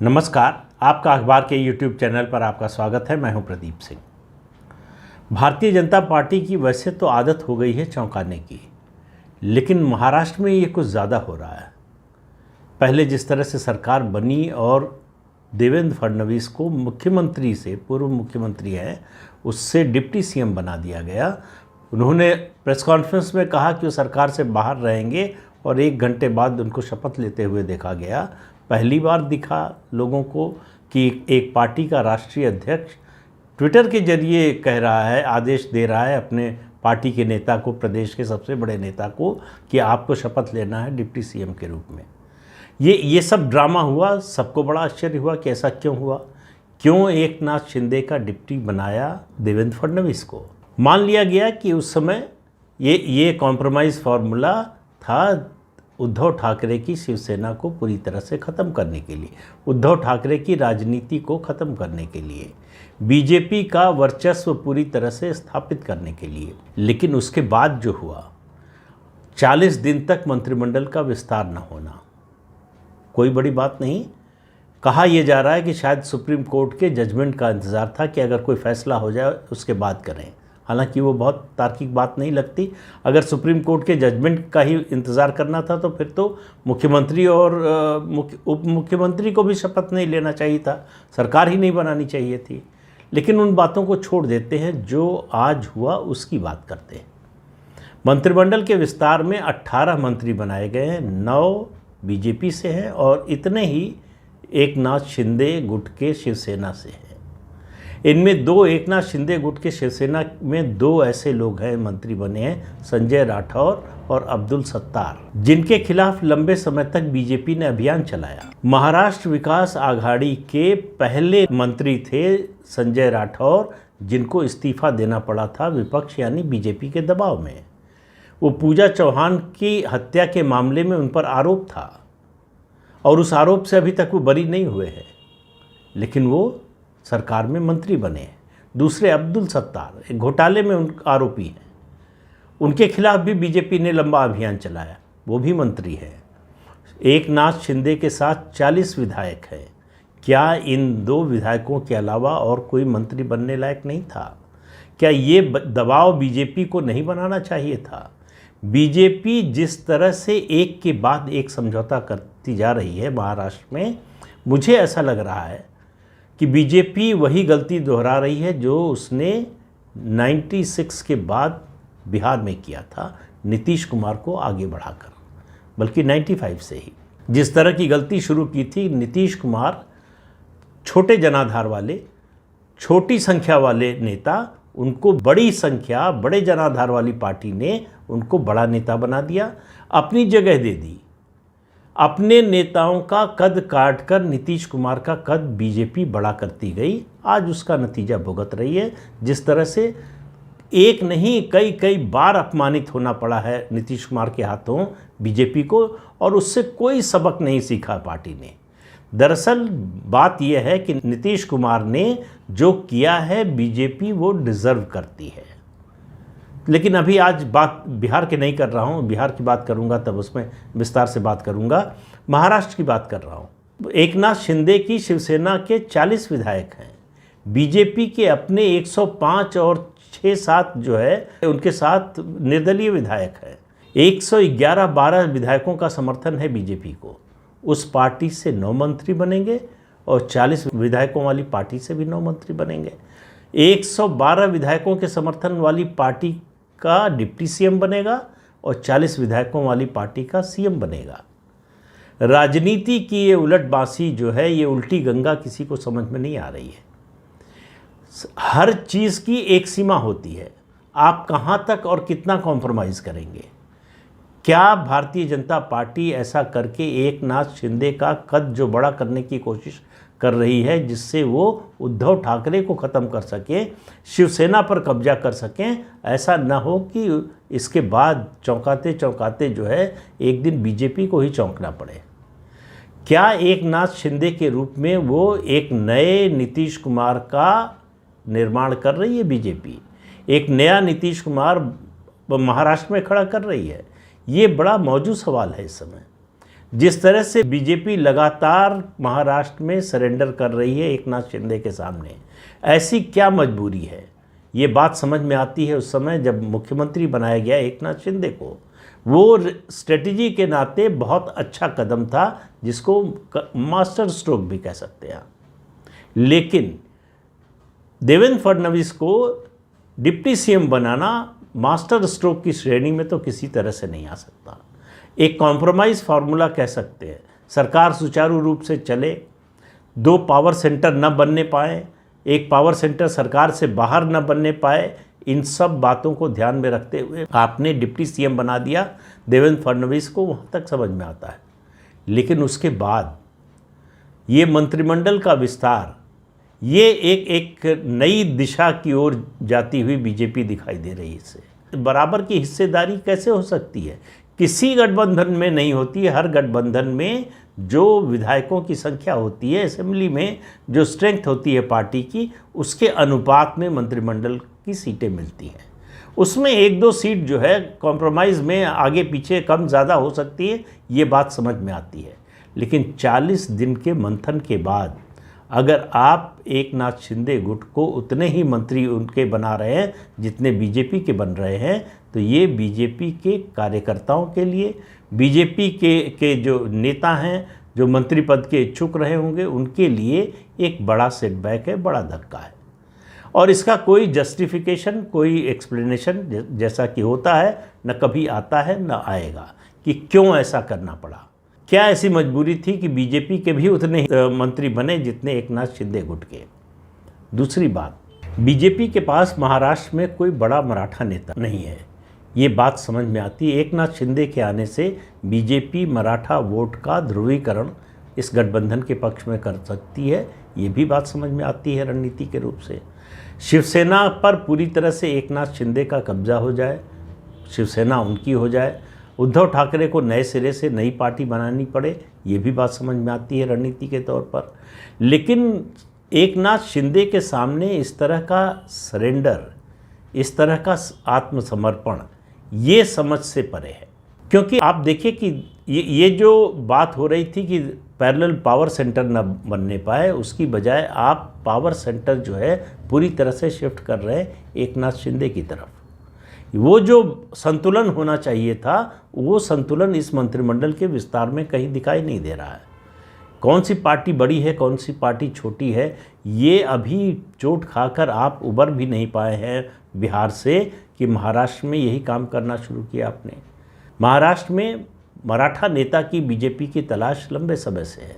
नमस्कार। आपका अखबार के YouTube चैनल पर आपका स्वागत है। मैं हूं प्रदीप सिंह। भारतीय जनता पार्टी की वैसे तो आदत हो गई है चौंकाने की, लेकिन महाराष्ट्र में ये कुछ ज़्यादा हो रहा है। पहले जिस तरह से सरकार बनी और देवेंद्र फडणवीस को मुख्यमंत्री से, पूर्व मुख्यमंत्री हैं, उससे डिप्टी सीएम बना दिया गया। उन्होंने प्रेस कॉन्फ्रेंस में कहा कि वो सरकार से बाहर रहेंगे और 1 घंटे बाद उनको शपथ लेते हुए देखा गया। पहली बार दिखा लोगों को कि एक पार्टी का राष्ट्रीय अध्यक्ष ट्विटर के जरिए कह रहा है, आदेश दे रहा है अपने पार्टी के नेता को, प्रदेश के सबसे बड़े नेता को, कि आपको शपथ लेना है डिप्टी सीएम के रूप में। ये सब ड्रामा हुआ। सबको बड़ा आश्चर्य हुआ कि ऐसा क्यों हुआ, क्यों एकनाथ शिंदे का डिप्टी बनाया देवेंद्र फडणवीस को। मान लिया गया कि उस समय ये कॉम्प्रोमाइज़ फार्मूला था उद्धव ठाकरे की शिवसेना को पूरी तरह से ख़त्म करने के लिए, उद्धव ठाकरे की राजनीति को ख़त्म करने के लिए, बीजेपी का वर्चस्व पूरी तरह से स्थापित करने के लिए। लेकिन उसके बाद जो हुआ, 40 दिन तक मंत्रिमंडल का विस्तार न होना कोई बड़ी बात नहीं। कहा यह जा रहा है कि शायद सुप्रीम कोर्ट के जजमेंट का इंतज़ार था कि अगर कोई फैसला हो जाए उसके बाद करें। हालांकि वो बहुत तार्किक बात नहीं लगती। अगर सुप्रीम कोर्ट के जजमेंट का ही इंतज़ार करना था तो फिर तो मुख्यमंत्री और उप मुख्यमंत्री को भी शपथ नहीं लेना चाहिए था, सरकार ही नहीं बनानी चाहिए थी। लेकिन उन बातों को छोड़ देते हैं, जो आज हुआ उसकी बात करते हैं। मंत्रिमंडल के विस्तार में 18 मंत्री बनाए गए हैं, 9 बीजेपी से हैं और इतने ही एकनाथ शिंदे गुट के शिवसेना से हैं। इनमें 2 एकनाथ शिंदे गुट के शिवसेना में 2 ऐसे लोग हैं मंत्री बने हैं, संजय राठौर और अब्दुल सत्तार, जिनके खिलाफ लंबे समय तक बीजेपी ने अभियान चलाया। महाराष्ट्र विकास आघाड़ी के पहले मंत्री थे संजय राठौर, जिनको इस्तीफा देना पड़ा था विपक्ष यानी बीजेपी के दबाव में। वो पूजा चौहान की हत्या के मामले में उन पर आरोप था और उस आरोप से अभी तक वो बरी नहीं हुए हैं, लेकिन वो सरकार में मंत्री बने हैं। दूसरे अब्दुल सत्तार एक घोटाले में आरोपी हैं, उनके खिलाफ भी बीजेपी ने लंबा अभियान चलाया, वो भी मंत्री हैं। एकनाथ शिंदे के साथ 40 विधायक हैं। क्या इन 2 विधायकों के अलावा और कोई मंत्री बनने लायक नहीं था? क्या ये दबाव बीजेपी को नहीं बनाना चाहिए था? बीजेपी जिस तरह से एक के बाद एक समझौता करती जा रही है महाराष्ट्र में, मुझे ऐसा लग रहा है कि बीजेपी वही गलती दोहरा रही है जो उसने 96 के बाद बिहार में किया था, नीतीश कुमार को आगे बढ़ाकर, बल्कि 95 से ही जिस तरह की गलती शुरू की थी नीतीश कुमार, छोटे जनाधार वाले, छोटी संख्या वाले नेता, उनको बड़ी संख्या, बड़े जनाधार वाली पार्टी ने उनको बड़ा नेता बना दिया, अपनी जगह दे दी। अपने नेताओं का कद काटकर नीतीश कुमार का कद बीजेपी बड़ा करती गई। आज उसका नतीजा भुगत रही है। जिस तरह से एक नहीं कई बार अपमानित होना पड़ा है नीतीश कुमार के हाथों बीजेपी को, और उससे कोई सबक नहीं सीखा पार्टी ने। दरअसल बात यह है कि नीतीश कुमार ने जो किया है बीजेपी वो डिज़र्व करती है। लेकिन अभी आज बात बिहार के नहीं कर रहा हूँ, बिहार की बात करूँगा तब उसमें विस्तार से बात करूँगा। महाराष्ट्र की बात कर रहा हूँ। एकनाथ शिंदे की शिवसेना के 40 विधायक हैं, बीजेपी के अपने 105 और 6-7 जो है उनके साथ निर्दलीय विधायक हैं। 111-12 विधायकों का समर्थन है बीजेपी को। उस पार्टी से 9 मंत्री बनेंगे और 40 विधायकों वाली पार्टी से भी 9 मंत्री बनेंगे। 112 विधायकों के समर्थन वाली पार्टी का डिप्टी सीएम बनेगा और 40 विधायकों वाली पार्टी का सीएम बनेगा। राजनीति की ये उलटबांसी जो है, ये उल्टी गंगा किसी को समझ में नहीं आ रही है। हर चीज़ की एक सीमा होती है, आप कहाँ तक और कितना कॉम्प्रोमाइज़ करेंगे। क्या भारतीय जनता पार्टी ऐसा करके एकनाथ शिंदे का कद जो बड़ा करने की कोशिश कर रही है, जिससे वो उद्धव ठाकरे को ख़त्म कर सके, शिवसेना पर कब्जा कर सकें, ऐसा न हो कि इसके बाद चौंकाते चौंकाते जो है एक दिन बीजेपी को ही चौंकना पड़े। क्या एकनाथ शिंदे के रूप में वो एक नए नीतीश कुमार का निर्माण कर रही है बीजेपी? एक नया नीतीश कुमार महाराष्ट्र में खड़ा कर रही है? ये बड़ा मौजूद सवाल है इस समय। जिस तरह से बीजेपी लगातार महाराष्ट्र में सरेंडर कर रही है एक नाथ शिंदे के सामने, ऐसी क्या मजबूरी है? ये बात समझ में आती है उस समय जब मुख्यमंत्री बनाया गया एक नाथ शिंदे को। वो स्ट्रेटजी के नाते बहुत अच्छा कदम था, जिसको मास्टर स्ट्रोक भी कह सकते हैं। लेकिन देवेंद्र फडणवीस को डिप्टी सीएम बनाना मास्टर स्ट्रोक की श्रेणी में तो किसी तरह से नहीं आ सकता। एक कॉम्प्रोमाइज़ फार्मूला कह सकते हैं। सरकार सुचारू रूप से चले, 2 पावर सेंटर न बनने पाए, एक पावर सेंटर सरकार से बाहर न बनने पाए, इन सब बातों को ध्यान में रखते हुए आपने डिप्टी सीएम बना दिया देवेंद्र फडणवीस को, वहाँ तक समझ में आता है। लेकिन उसके बाद ये मंत्रिमंडल का विस्तार, ये एक नई दिशा की ओर जाती हुई बीजेपी दिखाई दे रही है। इससे बराबर की हिस्सेदारी कैसे हो सकती है? किसी गठबंधन में नहीं होती है। हर गठबंधन में जो विधायकों की संख्या होती है, असेंबली में जो स्ट्रेंथ होती है पार्टी की, उसके अनुपात में मंत्रिमंडल की सीटें मिलती हैं। उसमें 1-2 सीट जो है कॉम्प्रोमाइज़ में आगे पीछे कम ज़्यादा हो सकती है, ये बात समझ में आती है। लेकिन 40 दिन के मंथन के बाद अगर आप एक नाथ शिंदे गुट को उतने ही मंत्री उनके बना रहे हैं जितने बीजेपी के बन रहे हैं, तो ये बीजेपी के कार्यकर्ताओं के लिए, बीजेपी के जो नेता हैं, जो मंत्री पद के इच्छुक रहे होंगे, उनके लिए एक बड़ा सेटबैक है, बड़ा धक्का है। और इसका कोई जस्टिफिकेशन, कोई एक्सप्लेनेशन जैसा कि होता है न कभी आता है न आएगा कि क्यों ऐसा करना पड़ा। क्या ऐसी मजबूरी थी कि बीजेपी के भी उतने मंत्री बने जितने एक नाथ शिंदे गुट के? दूसरी बात, बीजेपी के पास महाराष्ट्र में कोई बड़ा मराठा नेता नहीं है। ये बात समझ में आती है। एक नाथ शिंदे के आने से बीजेपी मराठा वोट का ध्रुवीकरण इस गठबंधन के पक्ष में कर सकती है, ये भी बात समझ में आती है रणनीति के रूप से। शिवसेना पर पूरी तरह से एक नाथ शिंदे का कब्जा हो जाए, शिवसेना उनकी हो जाए, उद्धव ठाकरे को नए सिरे से नई पार्टी बनानी पड़े, ये भी बात समझ में आती है रणनीति के तौर पर। लेकिन एक नाथ शिंदे के सामने इस तरह का सरेंडर, इस तरह का आत्मसमर्पण, ये समझ से परे है। क्योंकि आप देखिए कि ये जो बात हो रही थी कि पैरेलल पावर सेंटर न बनने पाए, उसकी बजाय आप पावर सेंटर जो है पूरी तरह से शिफ्ट कर रहे हैं एक नाथ शिंदे की तरफ। वो जो संतुलन होना चाहिए था, वो संतुलन इस मंत्रिमंडल के विस्तार में कहीं दिखाई नहीं दे रहा है। कौन सी पार्टी बड़ी है, कौन सी पार्टी छोटी है, ये अभी चोट खाकर आप उबर भी नहीं पाए हैं बिहार से कि महाराष्ट्र में यही काम करना शुरू किया आपने। महाराष्ट्र में मराठा नेता की बीजेपी की तलाश लंबे समय से है।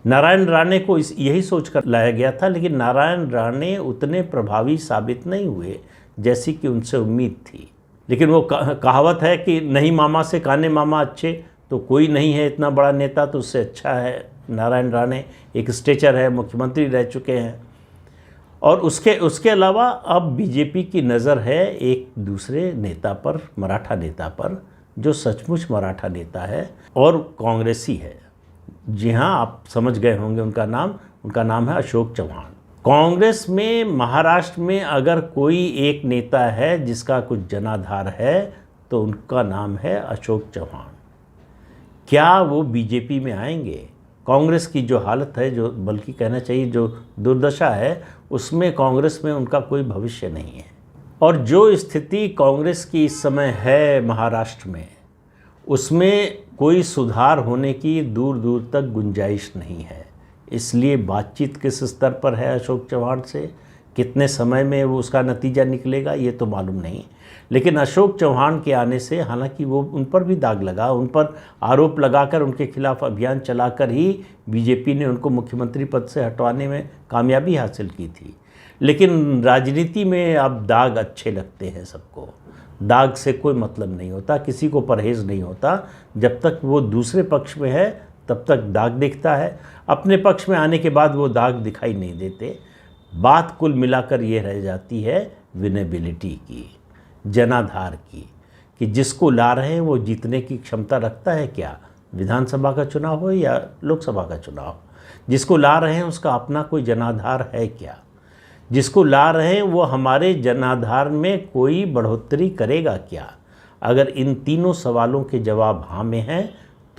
नारायण राणे को यही सोचकर लाया गया था, लेकिन नारायण राणे उतने प्रभावी साबित नहीं हुए जैसी कि उनसे उम्मीद थी। लेकिन वो कहावत है कि नहीं मामा से काने मामा अच्छे, तो कोई नहीं है इतना बड़ा नेता तो उससे अच्छा है नारायण राणे। एक स्टेचर है, मुख्यमंत्री रह चुके हैं। और उसके अलावा अब बीजेपी की नज़र है एक दूसरे नेता पर, मराठा नेता पर, जो सचमुच मराठा नेता है और कांग्रेसी है। जी हाँ, आप समझ गए होंगे उनका नाम है अशोक चव्हाण। कांग्रेस में महाराष्ट्र में अगर कोई एक नेता है जिसका कुछ जनाधार है तो उनका नाम है अशोक चव्हाण। क्या वो बीजेपी में आएंगे? कांग्रेस की जो हालत है, जो बल्कि कहना चाहिए जो दुर्दशा है, उसमें कांग्रेस में उनका कोई भविष्य नहीं है। और जो स्थिति कांग्रेस की इस समय है महाराष्ट्र में, उसमें कोई सुधार होने की दूर दूर तक गुंजाइश नहीं है। इसलिए बातचीत किस स्तर पर है अशोक चव्हाण से, कितने समय में वो उसका नतीजा निकलेगा, ये तो मालूम नहीं। लेकिन अशोक चव्हाण के आने से, हालांकि वो उन पर भी दाग लगा, उन पर आरोप लगाकर उनके खिलाफ अभियान चलाकर ही बीजेपी ने उनको मुख्यमंत्री पद से हटवाने में कामयाबी हासिल की थी। लेकिन राजनीति में अब दाग अच्छे लगते हैं सबको। दाग से कोई मतलब नहीं होता, किसी को परहेज़ नहीं होता। जब तक वो दूसरे पक्ष में है तब तक दाग दिखता है, अपने पक्ष में आने के बाद वो दाग दिखाई नहीं देते। बात कुल मिलाकर ये रह जाती है विनेबिलिटी की, जनाधार की, कि जिसको ला रहे हैं वो जीतने की क्षमता रखता है क्या, विधानसभा का चुनाव हो या लोकसभा का चुनाव। जिसको ला रहे हैं उसका अपना कोई जनाधार है क्या, जिसको ला रहे हैं वो हमारे जनाधार में कोई बढ़ोतरी करेगा क्या। अगर इन तीनों सवालों के जवाब हाँ में हैं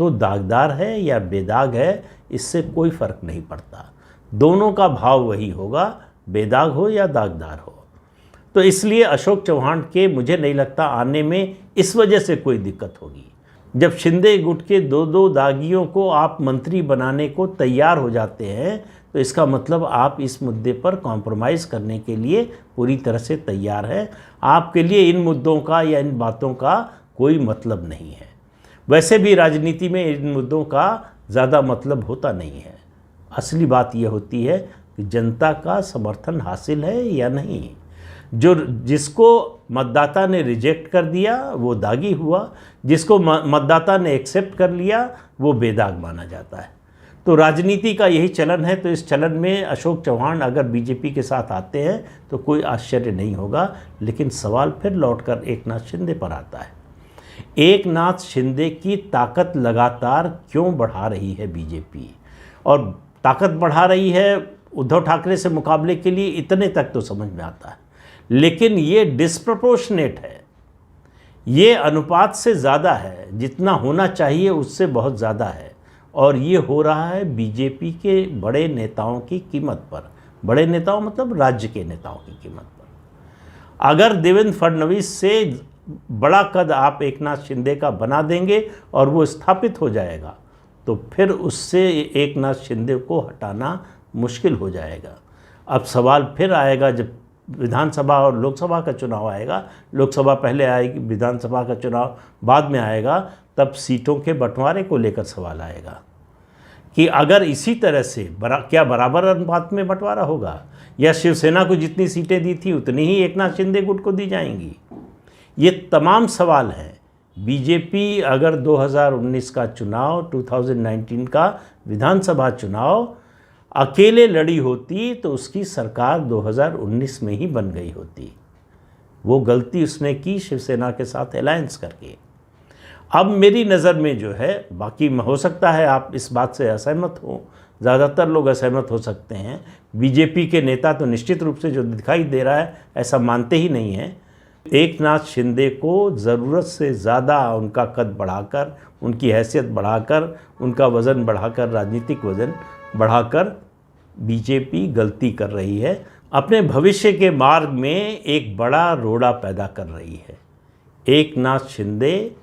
तो दागदार है या बेदाग है, इससे कोई फ़र्क नहीं पड़ता। दोनों का भाव वही होगा, बेदाग हो या दागदार हो। तो इसलिए अशोक चव्हाण के मुझे नहीं लगता आने में इस वजह से कोई दिक्कत होगी। जब शिंदे गुट के दो दागियों को आप मंत्री बनाने को तैयार हो जाते हैं तो इसका मतलब आप इस मुद्दे पर कॉम्प्रोमाइज़ करने के लिए पूरी तरह से तैयार हैं। आपके लिए इन मुद्दों का या इन बातों का कोई मतलब नहीं है। वैसे भी राजनीति में इन मुद्दों का ज़्यादा मतलब होता नहीं है। असली बात यह होती है कि जनता का समर्थन हासिल है या नहीं। जिसको मतदाता ने रिजेक्ट कर दिया वो दागी हुआ, जिसको मतदाता ने एक्सेप्ट कर लिया वो बेदाग माना जाता है। तो राजनीति का यही चलन है। तो इस चलन में अशोक चव्हाण अगर बीजेपी के साथ आते हैं तो कोई आश्चर्य नहीं होगा। लेकिन सवाल फिर लौटकर एकनाथ शिंदे पर आता है। एकनाथ शिंदे की ताकत लगातार क्यों बढ़ा रही है बीजेपी, और ताकत बढ़ा रही है उद्धव ठाकरे से मुकाबले के लिए, इतने तक तो समझ में आता है। लेकिन ये डिस्प्रपोर्शनेट है, ये अनुपात से ज़्यादा है, जितना होना चाहिए उससे बहुत ज़्यादा है। और ये हो रहा है बीजेपी के बड़े नेताओं की कीमत पर। बड़े नेताओं मतलब राज्य के नेताओं की कीमत पर। अगर देवेंद्र फडणवीस से बड़ा कद आप एकनाथ शिंदे का बना देंगे और वो स्थापित हो जाएगा तो फिर उससे एकनाथ शिंदे को हटाना मुश्किल हो जाएगा। अब सवाल फिर आएगा जब विधानसभा और लोकसभा का चुनाव आएगा। लोकसभा पहले आएगी, विधानसभा का चुनाव बाद में आएगा। तब सीटों के बंटवारे को लेकर सवाल आएगा कि अगर इसी तरह से क्या बराबर अनुपात में बंटवारा होगा, या शिवसेना को जितनी सीटें दी थी उतनी ही एकनाथ शिंदे गुट को दी जाएंगी। ये तमाम सवाल हैं। बीजेपी अगर 2019 का चुनाव, 2019 का विधानसभा चुनाव अकेले लड़ी होती तो उसकी सरकार 2019 में ही बन गई होती। वो गलती उसने की शिवसेना के साथ अलायंस करके। अब मेरी नज़र में जो है, बाकी हो सकता है आप इस बात से असहमत हो, ज़्यादातर लोग असहमत हो सकते हैं। बीजेपी के नेता तो निश्चित रूप से जो दिखाई दे रहा है ऐसा मानते ही नहीं हैं। एकनाथ शिंदे को ज़रूरत से ज़्यादा उनका कद बढ़ाकर, उनकी हैसियत बढ़ाकर, उनका वज़न बढ़ाकर, राजनीतिक वज़न बढ़ाकर बीजेपी गलती कर रही है। अपने भविष्य के मार्ग में एक बड़ा रोड़ा पैदा कर रही है। एकनाथ शिंदे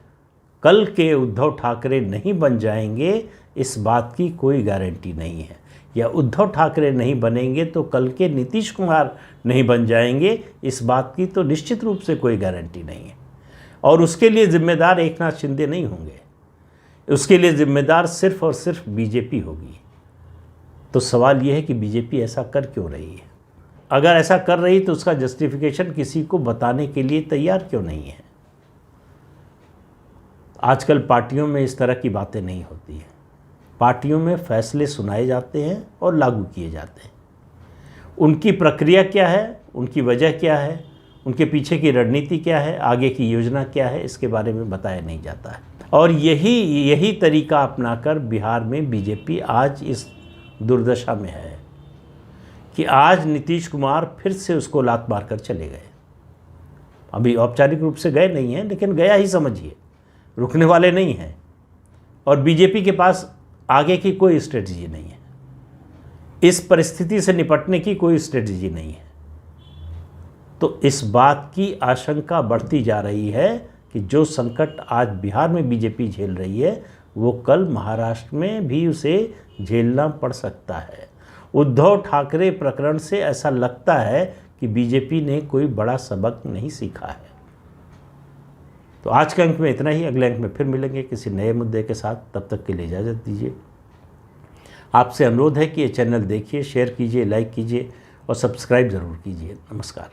कल के उद्धव ठाकरे नहीं बन जाएंगे, इस बात की कोई गारंटी नहीं है। या उद्धव ठाकरे नहीं बनेंगे तो कल के नीतीश कुमार नहीं बन जाएंगे, इस बात की तो निश्चित रूप से कोई गारंटी नहीं है। और उसके लिए जिम्मेदार एकनाथ शिंदे नहीं होंगे, उसके लिए जिम्मेदार सिर्फ और सिर्फ बीजेपी होगी। तो सवाल यह है कि बीजेपी ऐसा कर क्यों रही है? अगर ऐसा कर रही तो उसका जस्टिफिकेशन किसी को बताने के लिए तैयार क्यों नहीं है? आजकल पार्टियों में इस तरह की बातें नहीं होती हैं। पार्टियों में फैसले सुनाए जाते हैं और लागू किए जाते हैं। उनकी प्रक्रिया क्या है, उनकी वजह क्या है, उनके पीछे की रणनीति क्या है, आगे की योजना क्या है, इसके बारे में बताया नहीं जाता है। और यही तरीका अपनाकर बिहार में बीजेपी आज इस दुर्दशा में है कि आज नीतीश कुमार फिर से उसको लात मारकर चले गए। अभी औपचारिक रूप से गए नहीं हैं, लेकिन गया ही समझिए, रुकने वाले नहीं हैं। और बीजेपी के पास आगे की कोई स्ट्रेटजी नहीं है, इस परिस्थिति से निपटने की कोई स्ट्रेटजी नहीं है। तो इस बात की आशंका बढ़ती जा रही है कि जो संकट आज बिहार में बीजेपी झेल रही है वो कल महाराष्ट्र में भी उसे झेलना पड़ सकता है। उद्धव ठाकरे प्रकरण से ऐसा लगता है कि बीजेपी ने कोई बड़ा सबक नहीं सीखा है। तो आज के अंक में इतना ही। अगले अंक में फिर मिलेंगे किसी नए मुद्दे के साथ। तब तक के लिए इजाज़त दीजिए। आपसे अनुरोध है कि ये चैनल देखिए, शेयर कीजिए, लाइक कीजिए और सब्सक्राइब ज़रूर कीजिए। नमस्कार।